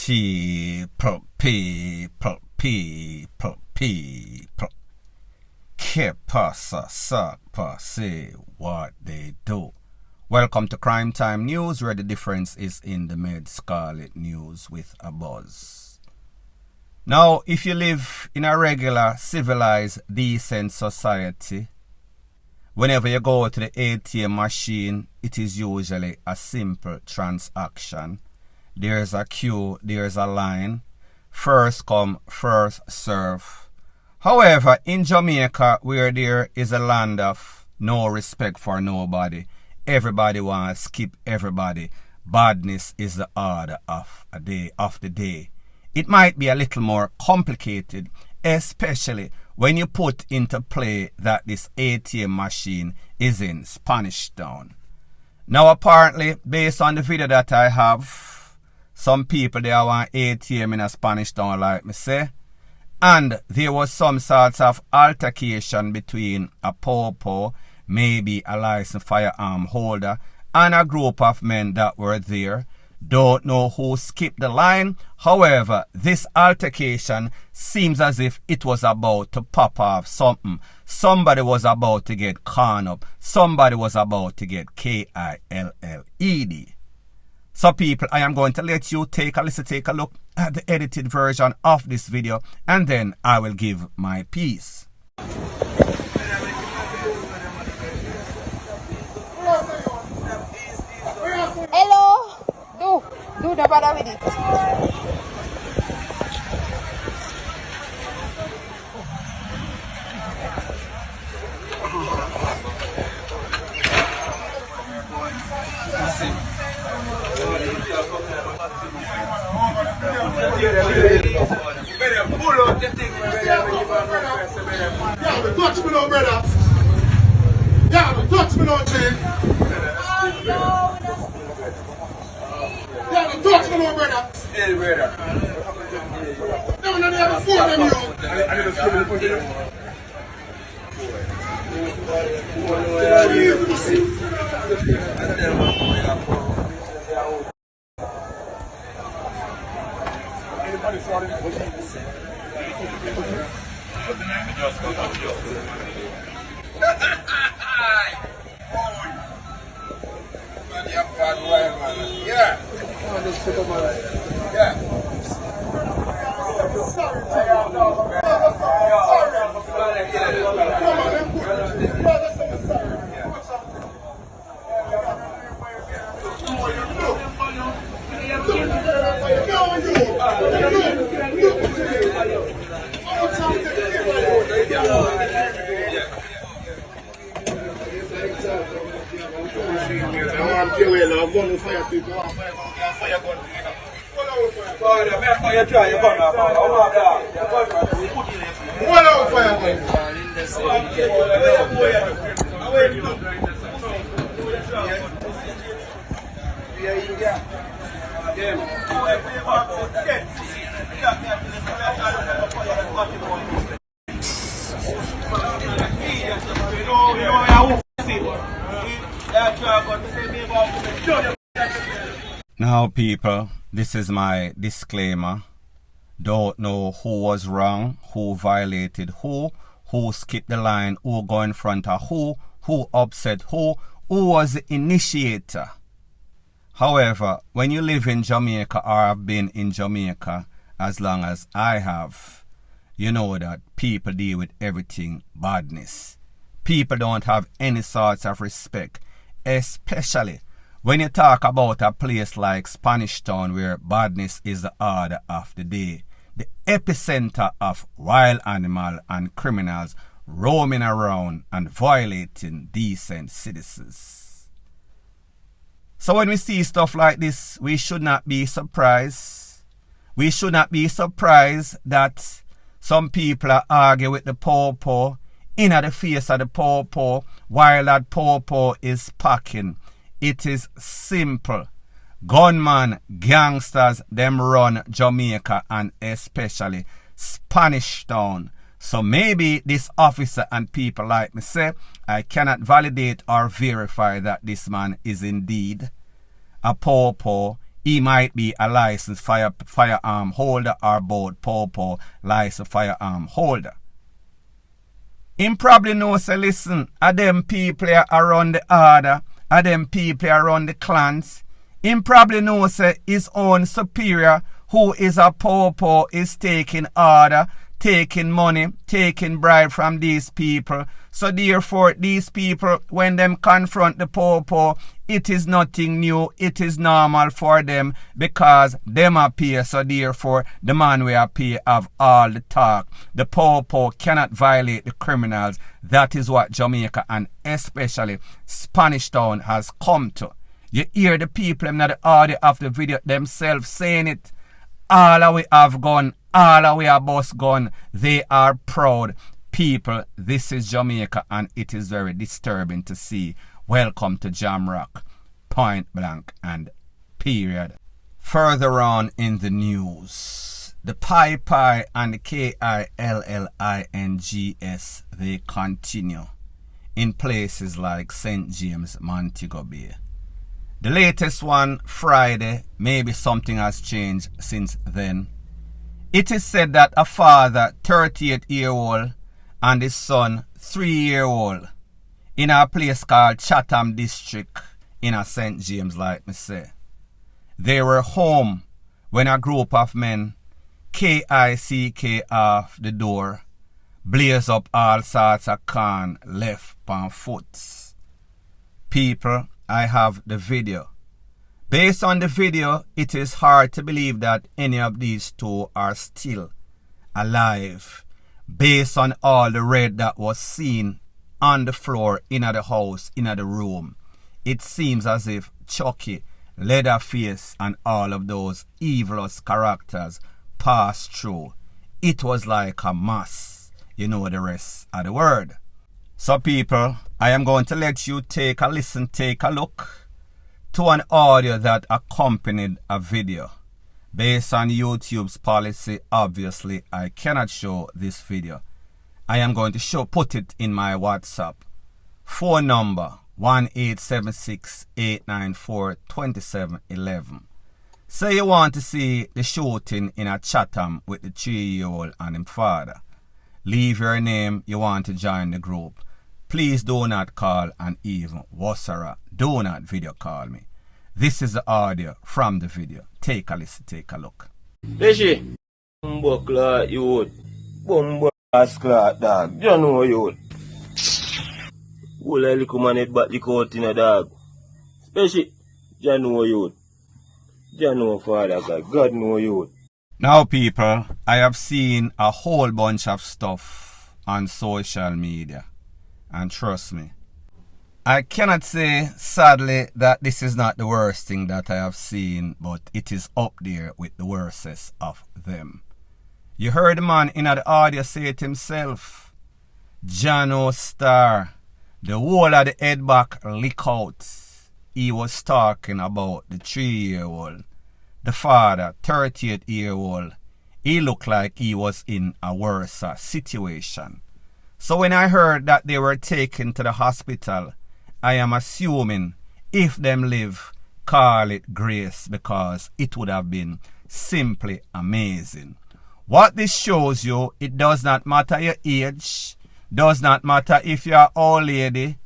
People. Que pasa, sakpa, say what they do. Welcome to Crime Time News, where the difference is in the mid Scarlet News with a buzz. Now, if you live in a regular, civilized, decent society, whenever you go to the ATM machine, it is usually a simple transaction. There's a queue, there's a line. First come, first serve. However, in Jamaica, where there is a land of no respect for nobody, everybody wants to skip everybody. Badness is the order of the day. It might be a little more complicated, especially when you put into play that this ATM machine is in Spanish Town. Now, apparently, based on the video that I have, some people they want ATM in a Spanish Town, like me say, and there was some sorts of altercation between a popo, maybe a licensed firearm holder, and a group of men that were there. Don't know who skipped the line. However, this altercation seems as if it was about to pop off something. Somebody was about to get cornered up. Somebody was about to get KILLED. So people, I am going to let you take a look at the edited version of this video, and then I will give my piece. Hello, do the bother with it. Touch me now, brother. Yeah, touch me now, Jay. Yeah, touch me now, brother. Still, brother. No, no, they have a phone them, yo. I never scream in the phone. Yeah. Now people, this is my disclaimer. Don't know who was wrong, who violated who skipped the line, who go in front of who upset who was the initiator. However, when you live in Jamaica or have been in Jamaica as long as I have, you know that people deal with everything badness. People don't have any sorts of respect, especially when you talk about a place like Spanish Town, where badness is the order of the day, the epicenter of wild animal and criminals roaming around and violating decent citizens. So when we see stuff like this, we should not be surprised. We should not be surprised that some people are arguing with the popo in the face of the popo while that popo is packing. It is simple. Gunman, gangsters, them run Jamaica and especially Spanish Town. So maybe this officer and people like me say, I cannot validate or verify that this man is indeed a popo He might be a licensed firearm holder or both popo licensed firearm holder. Him probably know, say, listen, a them people around the order, a them people around the clans. Him probably know, say, his own superior, who is a popo, is taking order, taking money, taking bribe from these people. So therefore, these people, when them confront the popo, it is nothing new, it is normal for them because them appear. So therefore, the man we appear have all the talk. The popo cannot violate the criminals. That is what Jamaica and especially Spanish Town has come to. You hear the people in the audio of the video themselves saying it. All of we have gone, all of we have boss gone. They are proud people. This is Jamaica and it is very disturbing to see. Welcome to Jamrock, point blank and period. Further on in the news, the Pi Pi and the KILLINGS, they continue in places like St. James, Montego Bay. The latest one, Friday, maybe something has changed since then. It is said that a father, 38-year-old, and his son, 3-year-old, in a place called Chatham District in a St. James, like me say. They were home when a group of men, KICK off the door, blaze up all sorts of can left on foot. People, I have the video. Based on the video, it is hard to believe that any of these two are still alive. Based on all the red that was seen on the floor, in the house, in the room, it seems as if Chucky, Leatherface, and all of those evilous characters passed through. It was like a mass. You know the rest of the word. So people, I am going to let you take a listen, take a look to an audio that accompanied a video. Based on YouTube's policy, obviously, I cannot show this video. I am going to put it in my WhatsApp. Phone number 1-876-894-2711. Say you want to see the shooting in a Chatham with the 3-year-old and his father. Leave your name, you want to join the group. Please do not call, and even Wassara, do not video call me. This is the audio from the video. Take a listen, take a look. Beshi, Bumbakla youth, Bumbakla dog, you know youth. Who like man head back the coat in a dog. Beshi, you know youth. You know father God know youth. Now people, I have seen a whole bunch of stuff on social media. And trust me, I cannot say, sadly, that this is not the worst thing that I have seen, but it is up there with the worstest of them. You heard the man in the audio say it himself. Jano Star, the whole of the head back lick out. He was talking about the 3-year-old. The father, 38-year-old. He looked like he was in a worse situation. So when I heard that they were taken to the hospital, I am assuming if them live, call it grace, because it would have been simply amazing. What this shows you, it does not matter your age, does not matter if you're an old lady,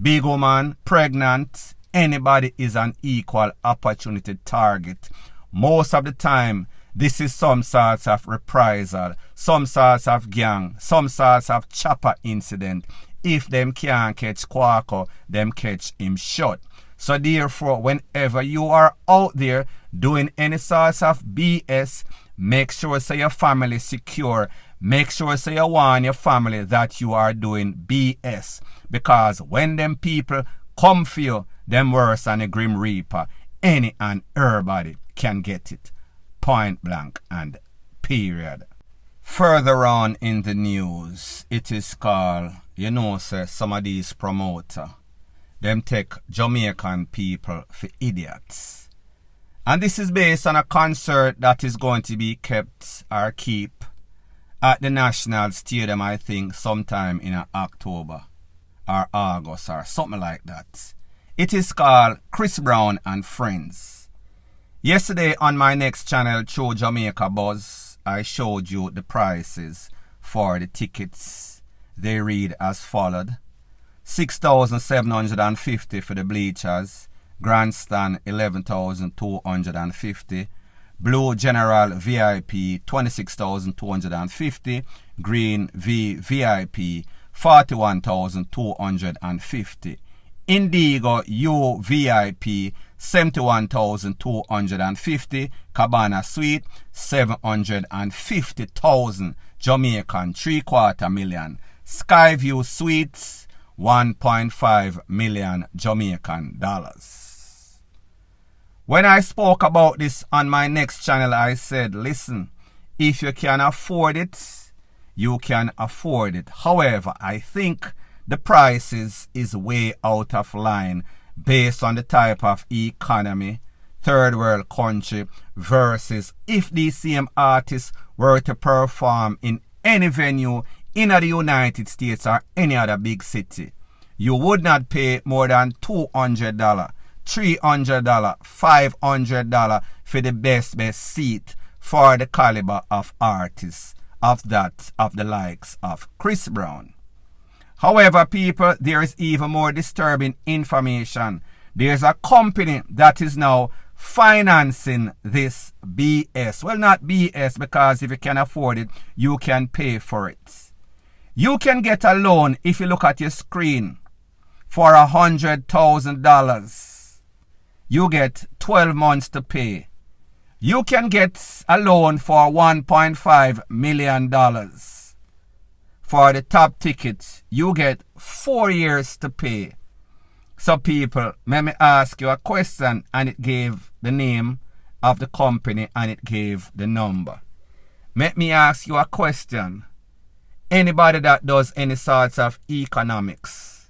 big woman, pregnant, anybody is an equal opportunity target. Most of the time, this is some sorts of reprisal, some sorts of gang, some sorts of chopper incident. If them can't catch Quaco, them catch him shot. So therefore, whenever you are out there doing any sorts of BS, make sure say your family secure. Make sure say you warn your family that you are doing BS. Because when them people come for you, them worse than a Grim Reaper. Any and everybody can get it. Point blank and period. Further on in the news, it is called, you know, sir, some of these promoters, them take Jamaican people for idiots. And this is based on a concert that is going to be kept or keep at the National Stadium, I think, sometime in October or August or something like that. It is called Chris Brown and Friends. Yesterday on my next channel, True Jamaica Buzz, I showed you the prices for the tickets. They read as followed. 6,750 for the bleachers, grandstand 11,250, blue general VIP 26,250, green V VIP 41,250, indigo U VIP 71,250, cabana suite 750,000 Jamaican, 3/4 million, Skyview suites 1.5 million Jamaican dollars. When I spoke about this on my next channel, I said, listen, if you can afford it, you can afford it. However, I think the prices is way out of line based on the type of economy, third world country, versus if these same artists were to perform in any venue in the United States or any other big city. You would not pay more than $200, $300, $500 for the best seat for the caliber of artists of the likes of Chris Brown. However, people, there is even more disturbing information. There's a company that is now financing this BS. Well, not BS, because if you can afford it, you can pay for it. You can get a loan, if you look at your screen, for $100,000. You get 12 months to pay. You can get a loan for $1.5 million. For the top tickets, you get 4 years to pay. So people, let me ask you a question, and it gave the name of the company and it gave the number. Let me ask you a question. Anybody that does any sorts of economics,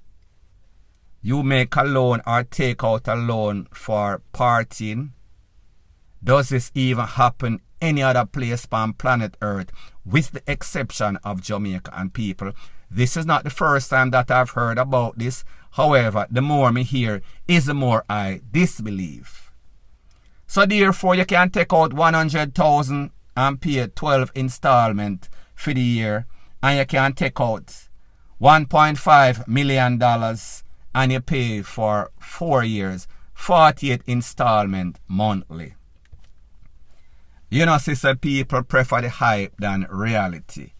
you make a loan or take out a loan for partying. Does this even happen any other place on planet Earth, with the exception of Jamaica? And people, this is not the first time that I've heard about this. However, the more me hear is the more I disbelieve. So therefore, you can take out $100,000 and pay 12 installment for the year, and you can take out $1.5 million and you pay for 4 years, 48 installment monthly. You know, sister, people prefer the hype than reality.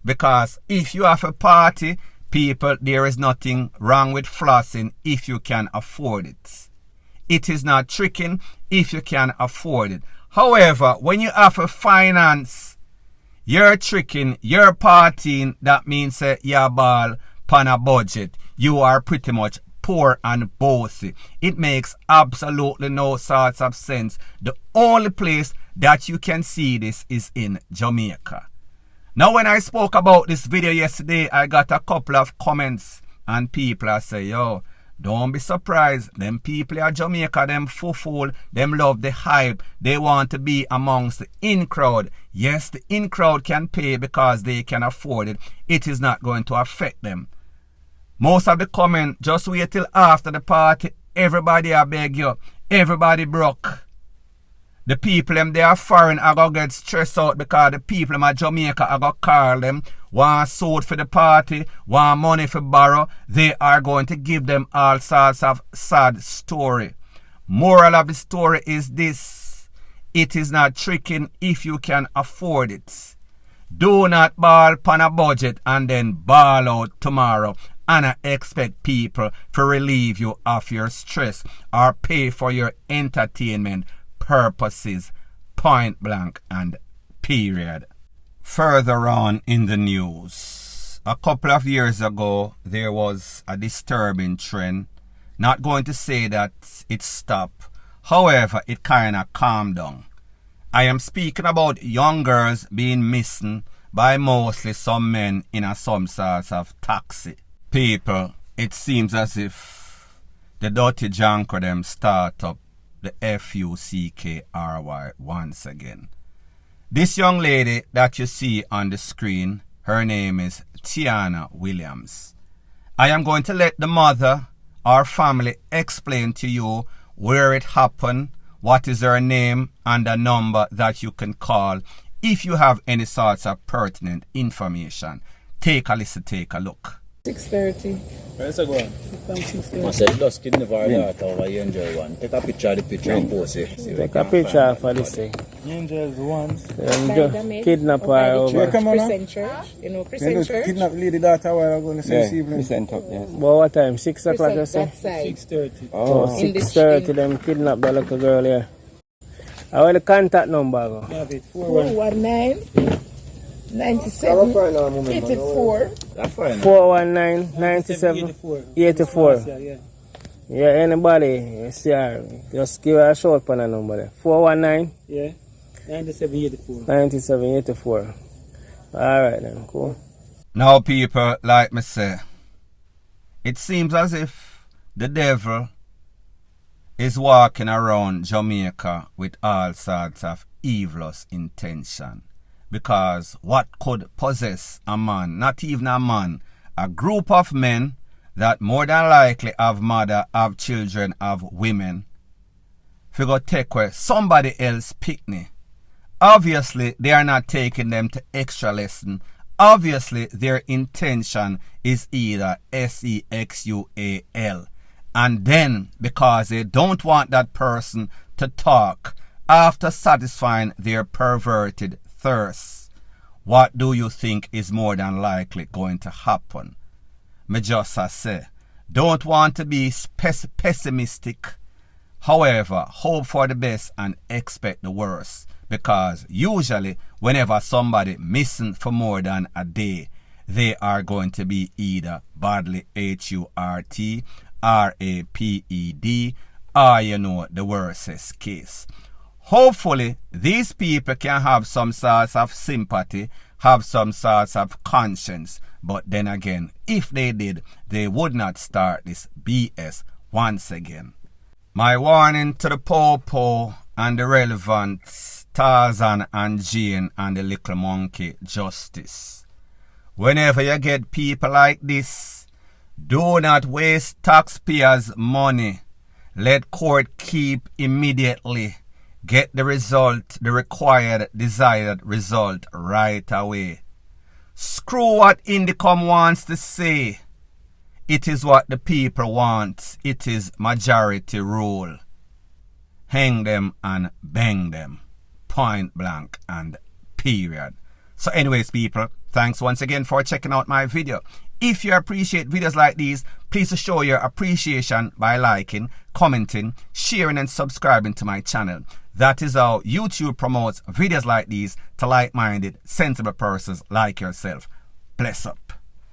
Because if you have a party, people, there is nothing wrong with flossing if you can afford it. It is not tricking if you can afford it. However, when you have a finance, you're tricking, you're partying, that means you're ball pan a budget. You are pretty much poor and bossy. It makes absolutely no sorts of sense. The only place that you can see this is in Jamaica. Now, when I spoke about this video yesterday, I got a couple of comments and people are saying, yo, don't be surprised. Them people at Jamaica, them fool, them love the hype. They want to be amongst the in crowd. Yes, the in crowd can pay because they can afford it. It is not going to affect them. Most of the comment, just wait till after the party. Everybody I beg you. Everybody broke. The people them they are foreign are going to get stressed out because the people them at Jamaica are going to call them, want suit for the party, want money for borrow. They are going to give them all sorts of sad story. Moral of the story is this. It is not tricking if you can afford it. Do not ball pan a budget and then ball out tomorrow and expect people to relieve you of your stress or pay for your entertainment purposes, point blank and period. Further on in the news, a couple of years ago, there was a disturbing trend. Not going to say that it stopped. However, it kind of calmed down. I am speaking about young girls being missing by mostly some men in some sorts of taxi. People, it seems as if the dirty junker them start up the FUCKRY once again. This young lady that you see on the screen, her name is Tiana Williams. I am going to let the mother or family explain to you where it happened, what is her name, and a number that you can call if you have any sorts of pertinent information. Take a listen, take a look. 6:30. Where's it going? From 6:30. I said, just kidnap our daughter over you enjoy one. Take a picture of the picture and post it. Take a picture for this thing. Angels once. Kidnap her over. Crescent Church. You know Crescent Church? Kidnap lady daughter while I'm going to say evening. But what time? 6 o'clock or so? That side. 6:30. Oh, In the 6:30 them kidnap the little girl here. I want the contact number go. Have it. 419 97 84. That's fine. 419 97 84. Yeah, anybody you see her, just give her a shout on the number there. 419 Yeah. 97 84. 97 84. Alright then, cool. Now, people, like me say, it seems as if the devil is walking around Jamaica with all sorts of evilous intention. Because what could possess a man, not even a man, a group of men that more than likely have mother, have children, have women, figure take away somebody else picnic. Obviously, they are not taking them to extra lesson. Obviously, their intention is either sexual. And then, because they don't want that person to talk after satisfying their perverted thirst, what do you think is more than likely going to happen? Me just say, don't want to be pessimistic. However, hope for the best and expect the worst. Because usually, whenever somebody missing for more than a day, they are going to be either badly hurt, raped, or the worstest case. Hopefully, these people can have some sorts of sympathy, have some sorts of conscience. But then again, if they did, they would not start this BS once again. My warning to the Popo and the relevant Tarzan and Jane and the little monkey justice. Whenever you get people like this, do not waste taxpayers' money. Let court keep immediately. Get the result, the required, desired result right away. Screw what Indicom wants to say. It is what the people want. It is majority rule. Hang them and bang them. Point blank and period. So anyways, people, thanks once again for checking out my video. If you appreciate videos like these, please show your appreciation by liking, commenting, sharing and subscribing to my channel. That is how YouTube promotes videos like these to like-minded, sensible persons like yourself. Bless up.